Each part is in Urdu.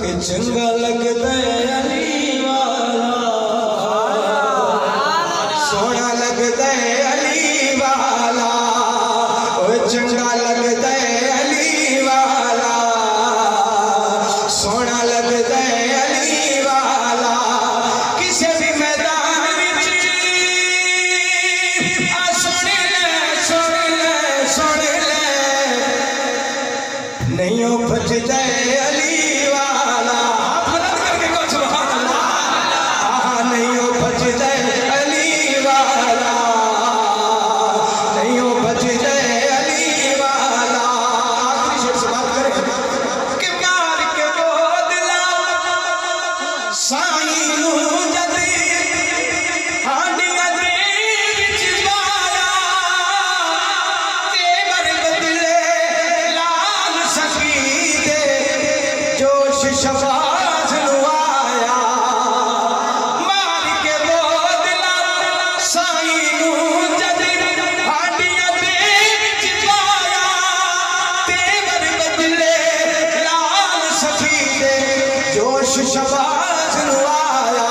کہ چنگا لگتا ہے علی والا، سونا لگتا ہے علی والا، چنگا لگتا ہے علی والا، سونا لگتا ہے علی والا، کسی بھی میدان وچ سن لے نہیں ہو بھجدا ہے علی والا، بلند کر کے کہو سبحان اللہ، نہیں ہو بھجدا ہے علی والا، نہیں ہو بھجدا ہے علی والا، آخری شعر سے بات کریں کہ مار کے بودلا سائیں نو جدی ہانڈیاں دے وچ پایا، تیور بدلے لال سکی دے جوش شفاعت نو آیا، مار کے بودلا سائیں نو جدی ہانڈیاں دے وچ پایا، تیور بدلے لال سکی دے جوش شفاعت نو آیا،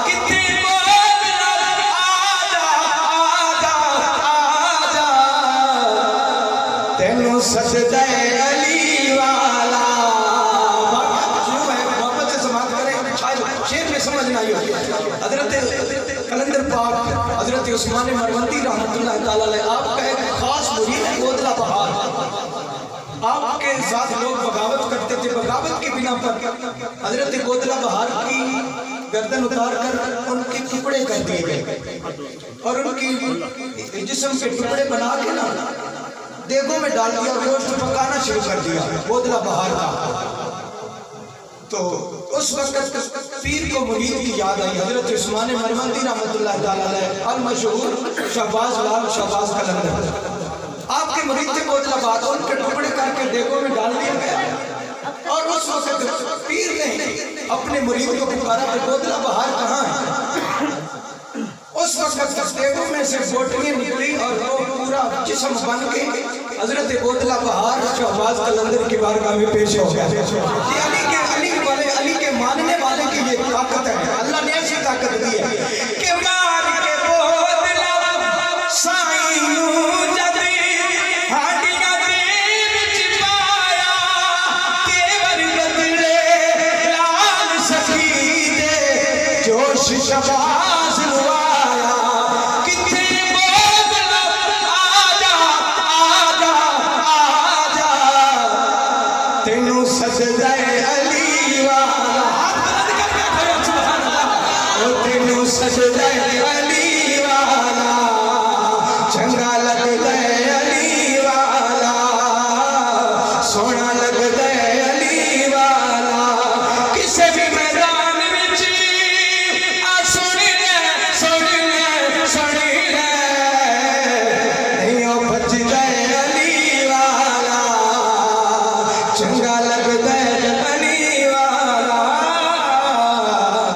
کتے بودلا آجا آجا آجا تینوں سجدہ علی والا، شروع ہے محبت سے سماعت کریں، شاید شعر میں سمجھ نہ آئی ہو۔ حضرت قلندر پاک حضرت عثمان مروندی رحمت اللہ تعالیٰ علیہ، آپ کا ایک خاص مرید ہے بودلا بہار، آپ کے ساتھ لوگ بغاوت کرتے تھے، بغاوت کی بنا پر حضرت بودلا بہار کی گردن اتار کر ان کے ٹکڑے کر دیے گئے اور ان کی جسم کے ٹکڑے بنا کے نا دیگوں میں ڈال دیا، گوشت پکانا شروع کر دیا بودلا بہار کا۔ تو اس وقت پیر کو مرید کی یاد آئی، حضرت عثمان مروندی رحمت اللہ تعالیٰ علیہ المشہور شہباز لال شہباز قلندر، آپ کے مرید تھے بودلا بہار، ان کے ٹکڑے کر کے دیگوں میں ڈال دیا گیا، اور اس وقت پیر نے اپنے مرید کو پکارا کہ بودلا بہار کہاں ہے؟ اس وقت دیگوں میں سے بوٹیاں نکلی اور وہ پورا جسم بن کے حضرت بودلا بہار شہباز قلندر کی بارگاہ میں پیش ہو گیا۔ یہ علی کے ماننے والے کی یہ طاقت ہے، اللہ نے ایسی طاقت دی ہے کہ مار کے بودلا سائیں نو جدی ہانڈیاں دے وچ پایا، تیور بدلے لال سکی دے جوش شفاعت نو آیا، کتے بودلا آجا آجا آجا تینوں سجدہ علی والا، ہاتھ بلند کر کے کہو سبحان اللہ، تینوں سجدہ علی